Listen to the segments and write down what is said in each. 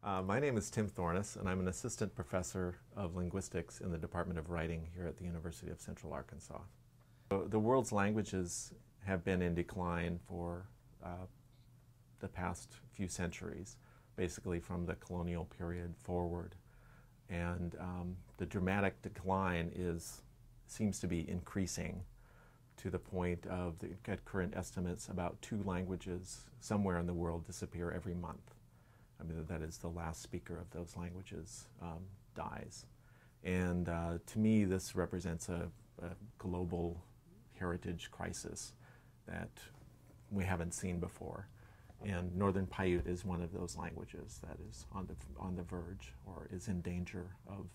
My name is Tim Thornes, and I'm an assistant professor of linguistics in the Department of Writing here at the University of Central Arkansas. The world's languages have been in decline for the past few centuries, basically from the colonial period forward. And the dramatic decline seems to be increasing to the point of, at current estimates, about 2 languages somewhere in the world disappear every month. I mean, that is, the last speaker of those languages dies. And to me, this represents a global heritage crisis that we haven't seen before. And Northern Paiute is one of those languages that is on the verge or is in danger of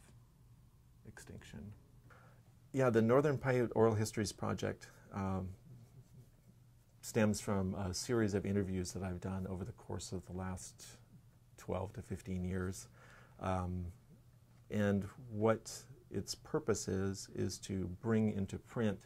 extinction. Yeah, the Northern Paiute Oral Histories Project stems from a series of interviews that I've done over the course of the last 12 to 15 years. And what its purpose is to bring into print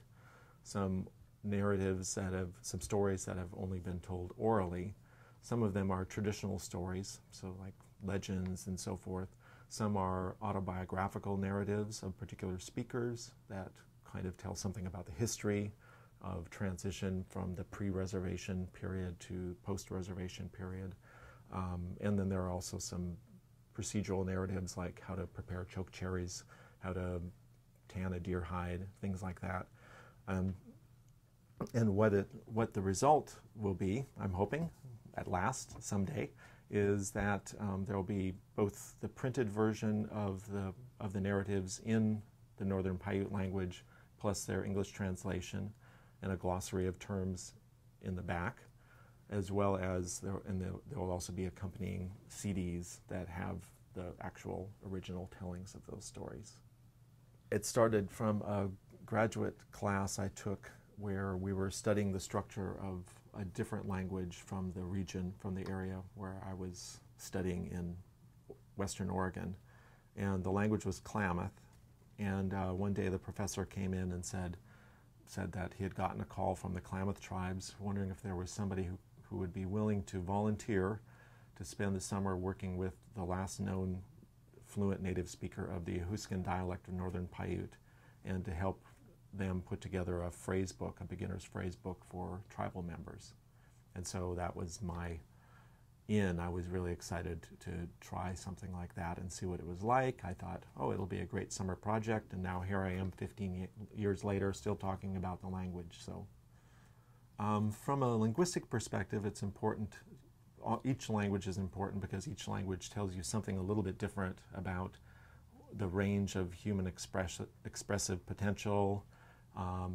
some narratives some stories that have only been told orally. Some of them are traditional stories, so like legends and so forth. Some are autobiographical narratives of particular speakers that kind of tell something about the history of transition from the pre-reservation period to post-reservation period. And then there are also some procedural narratives like how to prepare choke cherries, how to tan a deer hide, things like that. And what the result will be, I'm hoping, at last, someday, is that there will be both the printed version of the narratives in the Northern Paiute language, plus their English translation and a glossary of terms in the back, as well as there will also be accompanying CDs that have the actual original tellings of those stories. It started from a graduate class I took where we were studying the structure of a different language from the region, from the area where I was studying in Western Oregon. And the language was Klamath. And one day the professor came in and said that he had gotten a call from the Klamath tribes, wondering if there was somebody who would be willing to volunteer to spend the summer working with the last known fluent native speaker of the Ahuskan dialect of Northern Paiute, and to help them put together a phrase book, a beginner's phrase book for tribal members. And so that was my in. I was really excited to try something like that and see what it was like. I thought, oh, it'll be a great summer project, and now here I am 15 years later still talking about the language. So from a linguistic perspective, it's important. Each language is important because each language tells you something a little bit different about the range of human expressive potential.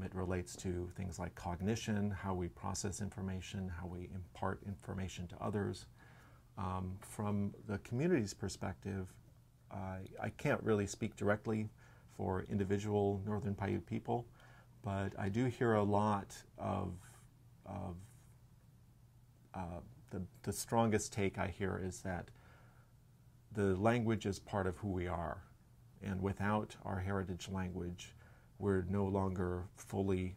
It relates to things like cognition, how we process information, how we impart information to others. From the community's perspective, I can't really speak directly for individual Northern Paiute people, but I do hear a lot of the strongest take I hear is that the language is part of who we are, and without our heritage language, we're no longer fully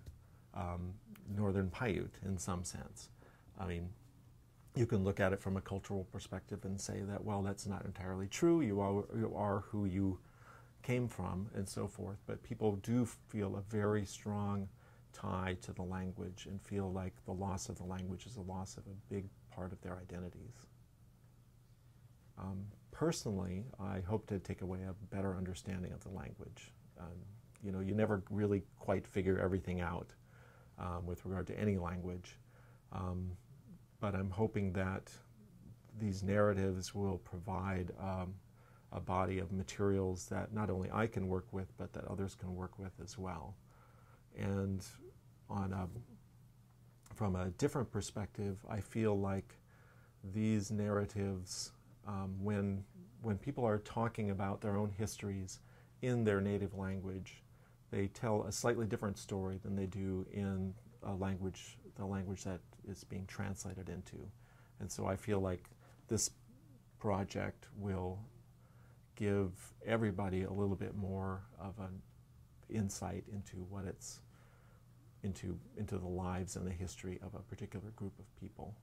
Northern Paiute in some sense. I mean, you can look at it from a cultural perspective and say that, well, that's not entirely true. You are who you came from and so forth. But people do feel a very strong tie to the language and feel like the loss of the language is a loss of a big part of their identities. Personally, I hope to take away a better understanding of the language. You know, you never really quite figure everything out with regard to any language. But I'm hoping that these narratives will provide a body of materials that not only I can work with, but that others can work with as well. And from a different perspective, I feel like these narratives, when people are talking about their own histories in their native language, they tell a slightly different story than they do in the language that is being translated into. And so I feel like this project will give everybody a little bit more of an insight into into the lives and the history of a particular group of people.